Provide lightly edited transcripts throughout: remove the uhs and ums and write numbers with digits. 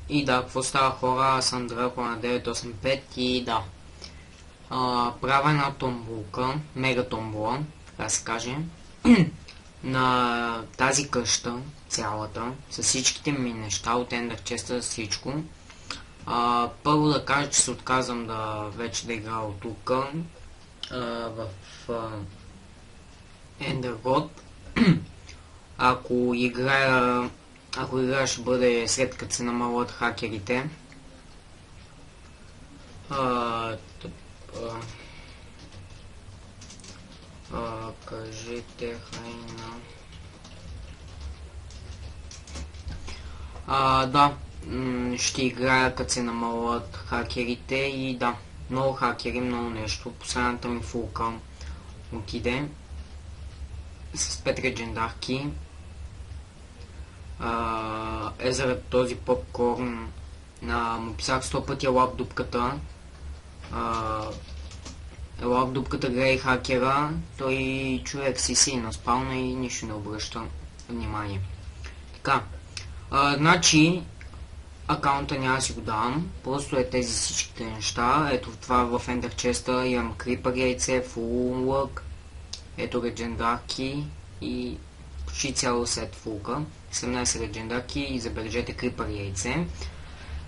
И да, какво става хора, аз съм Драко на 985 и да. Правя една томбулка, мега томбула, така се каже, на тази къща, цялата, с всичките ми неща от Ender Chest, всичко. Първо да кажа, че се отказвам вече да играя от тук в Ender God. Ако играя ще бъде след като се намалят хакерите. Кажете хайна. Да, ще играя като се намалят хакерите и да, много хакери, много нещо. Последната ми фулка отиде с 5 легендарки. Заради този попкорн му писах 100 пъти лап дупката. Лап дупката гледа хакера, той човек си на спална и нищо не обръща внимание. Така, значи акаунта няма да си го давам, просто е тези всичките неща. Ето това в Ender Chest имам Creeper яйце, Full Luck, ето легендарки и почти цяло сет фулка. 17 легендарки и забележете Creeper яйце.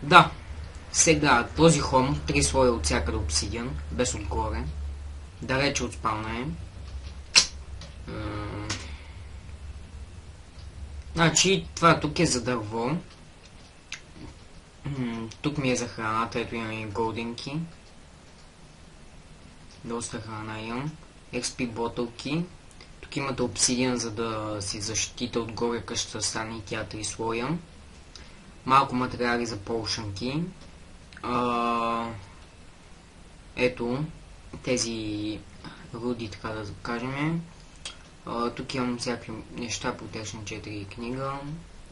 Да, сега този хом, 3 слоя от всякъде обсидиан, без отгоре. Далече от спална е. Значи, това тук е за дърво. Тук ми е за храната, ето имам и голдинки. Доста храна имам. XP ботълки. Тук имате обсидиан, за да си защитите отгоре къщата стане и тя 3 слоя. Малко материали за полшанки. Ето тези руди, така да кажем. Тук имам всякакви неща по Protection 4 книга.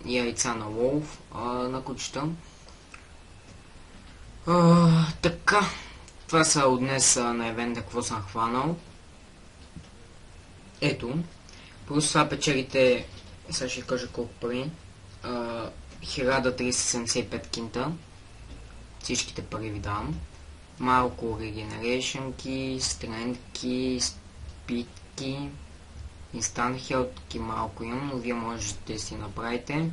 Яйца на лов, на кучета. Така, това са от днес на евента, какво съм хванал. Ето, просто това печелите, сега ще кажа колко пари, 1375 кинта, всичките пари ви давам, малко регенерейшнки, стрендки, спитки, инстант хелтки малко имам, но вие можете да си направите.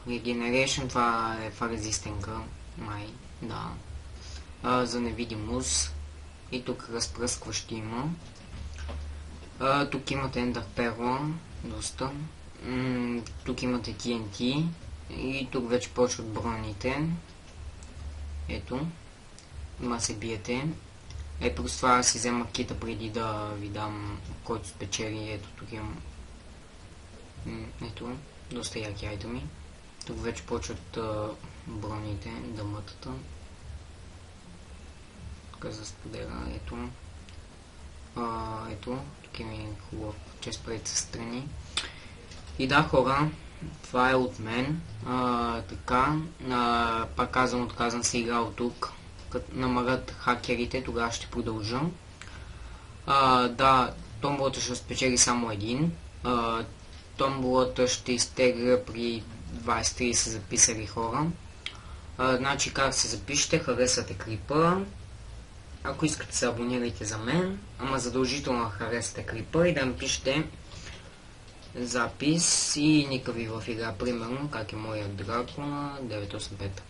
Регенерейшн, това е резистенка, май, да, за невидимост и тук разпръскващи има. Тук имате Ender Pearl, доста. Тук имате TNT и тук вече почват броните. Ето, има се биете. Просто това си взема кита преди да ви дам, който спечели. Ето тук имам. Ето, доста яки айтеми. Тук вече почват броните, дъмътата. Тук за споделя, ето. Ето, тук има и хубав честплейт със страни. И да, хора, това е от мен. Така, пак казвам, отказвам се игра от тук. Като намалят хакерите, тогава ще продължа. Да, томбулата ще спечели само един. Томбулата ще изтегля при 23 са записали хора. Значи как се запишете, харесате клипа. Ако искате се абонирайте за мен, ама задължително харесате клипа и да ми пишете запис и ника ви в игра, примерно, как е моят Драко на 985.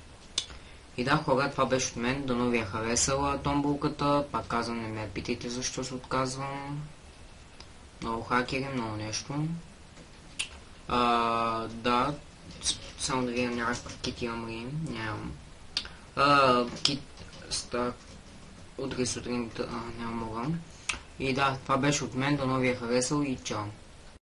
И да, хора, това беше от мен, дано ви е харесала томбулката, пак казвам, не ме питайте защо се отказвам. Много хакери, много нещо. Да, само да видя някакъв кит имам ли, нямам. Кит стар утре сутринта няма мога. И да, това беше от мен, дано ви е харесал и чао.